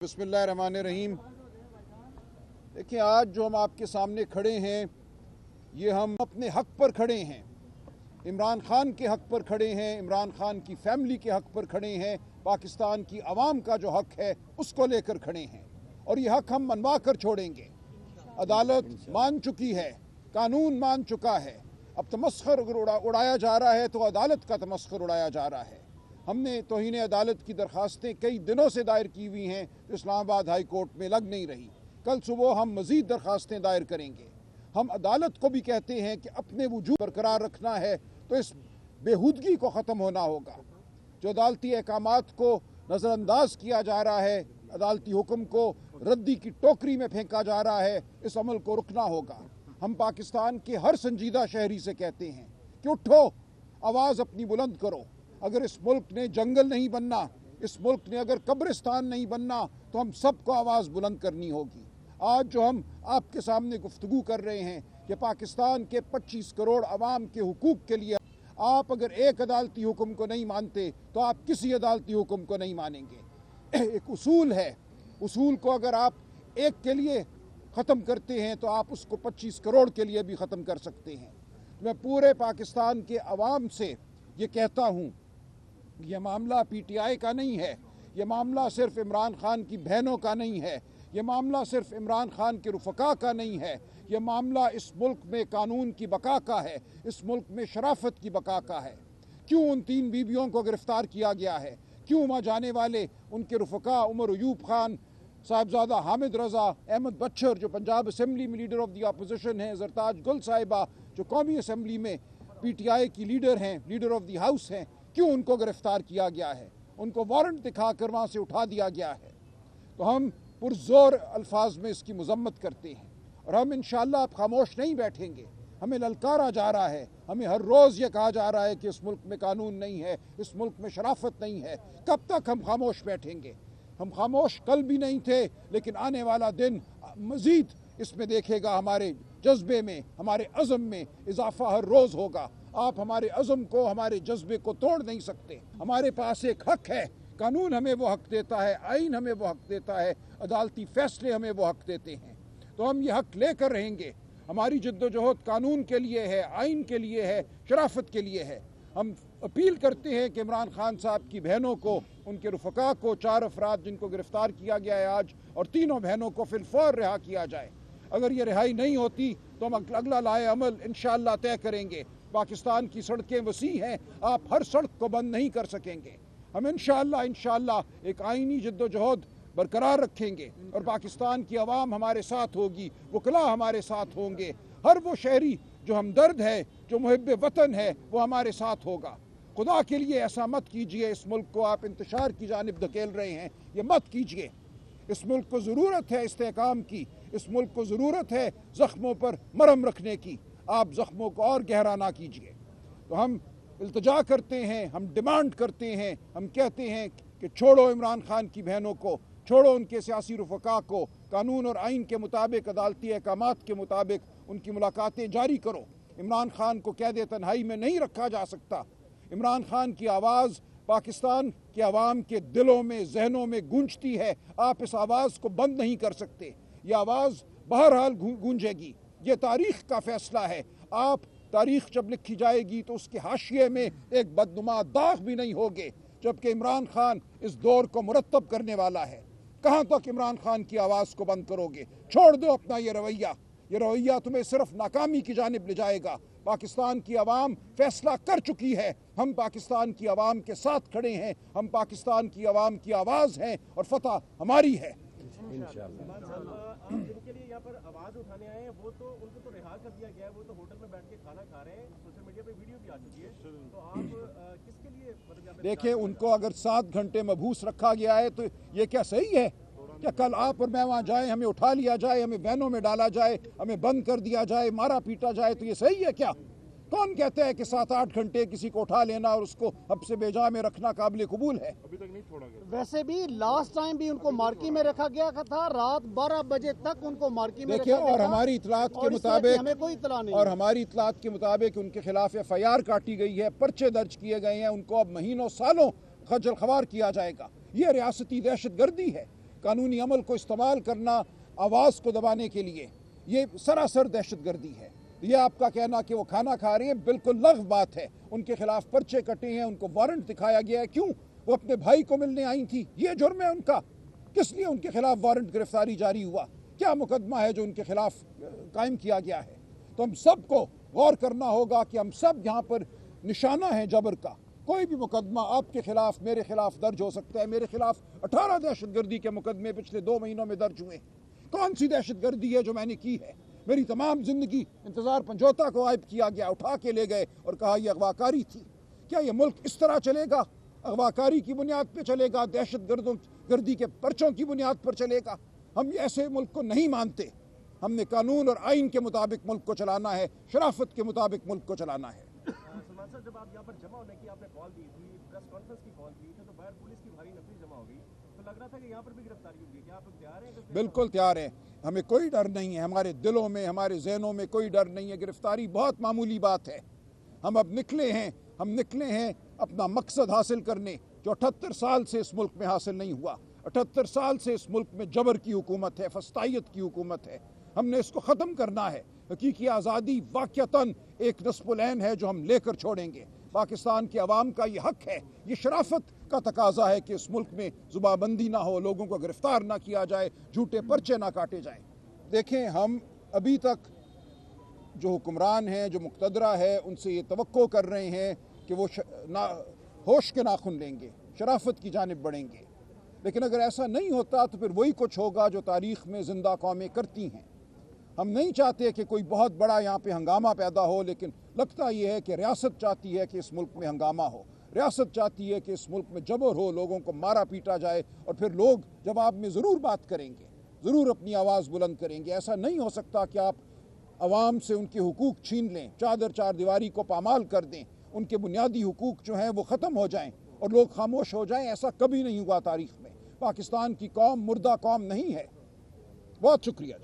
बिस्मिल्लाहिर्रहमानिर्रहीम। देखिए, आज जो हम आपके सामने खड़े हैं, ये हम अपने हक पर खड़े हैं, इमरान खान के हक पर खड़े हैं, इमरान खान की फैमिली के हक पर खड़े हैं, पाकिस्तान की आवाम का जो हक है उसको लेकर खड़े हैं और ये हक हम मनवा कर छोड़ेंगे। अदालत मान चुकी है, कानून मान चुका है। अब तमस्खर उड़ाया जा रहा है तो अदालत का तमस्खर उड़ाया जा रहा है। हमने तौहीन अदालत की दरखास्तें कई दिनों से दायर की हुई हैं तो इस्लामाबाद हाई कोर्ट में लग नहीं रही। कल सुबह हम मज़ीद दरखास्तें दायर करेंगे। हम अदालत को भी कहते हैं कि अपने वजूद बरकरार रखना है तो इस बेहूदगी को ख़त्म होना होगा। जो अदालती अहकामात को नज़रअंदाज किया जा रहा है, अदालती हुक्म को रद्दी की टोकरी में फेंका जा रहा है, इस अमल को रुकना होगा। हम पाकिस्तान के हर संजीदा शहरी से कहते हैं कि उठो, आवाज़ अपनी बुलंद करो। अगर इस मुल्क ने जंगल नहीं बनना, इस मुल्क ने अगर कब्रिस्तान नहीं बनना तो हम सबको आवाज़ बुलंद करनी होगी। आज जो हम आपके सामने गुफ्तगू कर रहे हैं कि पाकिस्तान के 25 करोड़ अवाम के हुकूक के लिए आप अगर एक अदालती हुक्म को नहीं मानते तो आप किसी अदालती हुक्म को नहीं मानेंगे। एक उसूल है, उसूल को अगर आप एक के लिए ख़त्म करते हैं तो आप उसको 25 करोड़ के लिए भी ख़त्म कर सकते हैं। मैं पूरे पाकिस्तान के अवाम से ये कहता हूँ, ये मामला PTI का नहीं है, ये मामला सिर्फ इमरान खान की बहनों का नहीं है, ये मामला सिर्फ इमरान खान के रुफ़का का नहीं है, ये मामला इस मुल्क में कानून की बका का है, इस मुल्क में शराफत की बका का है। क्यों उन 3 बीबियों को गिरफ़्तार किया गया है? क्यों वहाँ जाने वाले उनके रुफ़का उमर अयूब खान, साहिबजादा हामिद रज़ा, अहमद बच्चर जो पंजाब असम्बली में लीडर ऑफ द अपोजिशन हैं, ज़रताज गुल साहिबा जो कौमी असम्बली में PTI की लीडर हैं, लीडर ऑफ द हाउस हैं, क्यों उनको गिरफ़्तार किया गया है? उनको वारंट दिखाकर वहाँ से उठा दिया गया है। तो हम पुरज़ोर अल्फाज में इसकी मज़म्मत करते हैं और हम इंशाअल्लाह अब खामोश नहीं बैठेंगे। हमें ललकारा जा रहा है, हमें हर रोज़ ये कहा जा रहा है कि इस मुल्क में कानून नहीं है, इस मुल्क में शराफत नहीं है। कब तक हम खामोश बैठेंगे? हम खामोश कल भी नहीं थे, लेकिन आने वाला दिन मज़ीद इसमें देखेगा। हमारे जज्बे में, हमारे अज़म में इजाफा हर रोज़ होगा। आप हमारे अज़म को, हमारे जज्बे को तोड़ नहीं सकते। हमारे पास एक हक है, कानून हमें वो हक देता है, आइन हमें वो हक देता है, अदालती फ़ैसले हमें वो हक देते हैं। तो हम ये हक लेकर रहेंगे। हमारी जद्दोजहद कानून के लिए है, आइन के लिए है, शराफत के लिए है। हम अपील करते हैं कि इमरान खान साहब की बहनों को, उनके रुफ़का को, 4 अफराद जिनको गिरफ़्तार किया गया है आज, और तीनों बहनों को फिलफौर रिहा किया जाए। अगर ये रिहाई नहीं होती तो हम अगला लाए अमल इंशाअल्लाह तय करेंगे। पाकिस्तान की सड़कें वसी हैं, आप हर सड़क को बंद नहीं कर सकेंगे। हम इंशाअल्लाह एक आईनी जद्दोजहद बरकरार रखेंगे और पाकिस्तान की आवाम हमारे साथ होगी, वकला हमारे साथ होंगे। हर वो शहरी जो हमदर्द है, जो मुहिब्बे वतन है, वो हमारे साथ होगा। खुदा के लिए ऐसा मत कीजिए। इस मुल्क को आप इंतशार की जानिब धकेल रहे हैं, ये मत कीजिए। इस मुल्क को ज़रूरत है इस्तेहकाम की, इस मुल्क को ज़रूरत है ज़ख्मों पर मरहम रखने की। आप ज़ख्मों को और गहरा ना कीजिए। तो हम इल्तिजा करते हैं, हम डिमांड करते हैं, हम कहते हैं कि छोड़ो इमरान खान की बहनों को, छोड़ो उनके सियासी रुफ़का को, कानून और आइन के मुताबिक, अदालती अहकामात के मुताबिक उनकी मुलाकातें जारी करो। इमरान खान को कैद तन्हाई में नहीं रखा जा सकता। इमरान खान की आवाज़ पाकिस्तान के अवाम के दिलों में, जहनों में गूंजती है। आप इस आवाज़ को बंद नहीं कर सकते। ये आवाज़ बहरहाल गूंजेगी। ये तारीख़ का फ़ैसला है। आप तारीख़ जब लिखी जाएगी तो उसके हाशिए में एक बदनुमा दाग भी नहीं होगे, जबकि इमरान खान इस दौर को मुरत्तब करने वाला है। कहाँ तक इमरान खान की आवाज़ को बंद करोगे? छोड़ दो अपना ये रवैया तुम्हें सिर्फ नाकामी की जानिब ले जाएगा। पाकिस्तान की आवाम फैसला कर चुकी है। हम पाकिस्तान की आवाम के साथ खड़े हैं, हम पाकिस्तान की आवाम की आवाज़ हैं और फतह हमारी है। जिनके लिए यहाँ पर आवाज उठाने आए हैं वो तो उनको तो रिहा कर दिया गया है, वो तो होटल में बैठ के खाना खा रहे हैं, सोशल मीडिया पे वीडियो भी आ चुकी है। तो आप किसके लिए मतलब देखिए, उनको अगर 7 घंटे मबूस रखा गया है तो ये क्या सही है? क्या कल आप और मैं वहाँ जाए, हमें उठा लिया जाए, हमें वैनों में डाला जाए, हमें बंद कर दिया जाए, मारा पीटा जाए, तो ये सही है क्या? कौन कहता है कि 7-8 घंटे किसी को उठा लेना और उसको अब से बेजा में रखना काबिल कबूल है? अभी तक नहीं छोड़ा गया। वैसे भी लास्ट टाइम भी उनको मार्की में रखा गया था, रात 12 बजे तक उनको मार्की में देखिए, और हमारी इतलात के मुताबिक, हमें कोई इतला नहीं, और हमारी इतलात के मुताबिक उनके खिलाफ FIR काटी गई है, पर्चे दर्ज किए गए हैं। उनको अब महीनों सालों खज्जल ख्वार किया जाएगा। ये रियासती दहशत गर्दी है। कानूनी अमल को इस्तेमाल करना आवाज़ को दबाने के लिए, ये सरासर दहशत गर्दी है। ये आपका कहना कि वो खाना खा रहे हैं बिल्कुल लग़्व बात है। उनके खिलाफ पर्चे कटे हैं, उनको वारंट दिखाया गया है। क्यों? वो अपने भाई को मिलने आई थी, ये जुर्म है उनका। किस लिए उनके खिलाफ वारंट गिरफ्तारी जारी हुआ? क्या मुकदमा है जो उनके खिलाफ कायम किया गया है? तो हम सबको गौर करना होगा कि हम सब यहाँ पर निशाना है जबर का। कोई भी मुकदमा आपके खिलाफ, मेरे खिलाफ दर्ज हो सकता है। मेरे खिलाफ 18 दहशतगर्दी के मुकदमे पिछले 2 महीनों में दर्ज हुए। कौन सी दहशतगर्दी है जो मैंने की है? मेरी तमाम जिंदगी इंतजार पंजोता को गायब किया गया, उठा के ले गए और कहा यह अगवाकारी थी। क्या ये मुल्क इस तरह चलेगा? अगवाकारी की बुनियाद पर चलेगा? दहशतगर्दी के पर्चों की बुनियाद पर चलेगा? हम ऐसे मुल्क को नहीं मानते। हमने कानून और आइन के मुताबिक मुल्क को चलाना है, शराफत के मुताबिक मुल्क को चलाना है। सलमान साहब, जब आप यहाँ पर जमा होने की आपने कॉल दी थी, प्रेस कॉन्फ्रेंस की कॉल की थी, तो बाहर पुलिस की भारी नफरी जमा हो गई, तो लग रहा था कि यहाँ पर भी गिरफ्तारी होगी। क्या आप लोग तैयार हैं? बिल्कुल तैयार हैं। हमें कोई डर नहीं है। हमारे दिलों में, हमारे जहनों में कोई डर नहीं है। गिरफ्तारी बहुत मामूली बात है। हम अब निकले हैं अपना मकसद हासिल करने, जो 78 साल से इस मुल्क में हासिल नहीं हुआ। 78 साल से इस मुल्क में जबर की हुकूमत है, फस्तायत की हुकूमत है। हमने इसको ख़त्म करना है। हकीकी आज़ादी वाक़तन एक नस्बुल ऐन है जो हम लेकर छोड़ेंगे। पाकिस्तान के अवाम का ये हक है, ये शराफत का तकाजा है कि इस मुल्क में जुबाबंदी ना हो, लोगों को गिरफ्तार ना किया जाए, झूठे पर्चे ना काटे जाएं। देखें, हम अभी तक जो हुक्मरान हैं, जो मुक़तदरा है, उनसे ये तवक्को कर रहे हैं कि वो होश के नाखुन लेंगे, शराफत की जानिब बढ़ेंगे। लेकिन अगर ऐसा नहीं होता तो फिर वही कुछ होगा जो तारीख़ में ज़िंदा कौमें करती हैं। हम नहीं चाहते कि कोई बहुत बड़ा यहाँ पे हंगामा पैदा हो, लेकिन लगता ये है कि रियासत चाहती है कि इस मुल्क में हंगामा हो। रियासत चाहती है कि इस मुल्क में जबर हो, लोगों को मारा पीटा जाए, और फिर लोग जवाब में ज़रूर बात करेंगे, ज़रूर अपनी आवाज़ बुलंद करेंगे। ऐसा नहीं हो सकता कि आप आवाम से उनके हुकूक छीन लें, चादर चार दीवारी को पामाल कर दें, उनके बुनियादी हुकूक जो हैं वो ख़त्म हो जाएं और लोग खामोश हो जाएं। ऐसा कभी नहीं हुआ तारीख़ में। पाकिस्तान की कौम मुर्दा कौम नहीं है। बहुत शुक्रिया।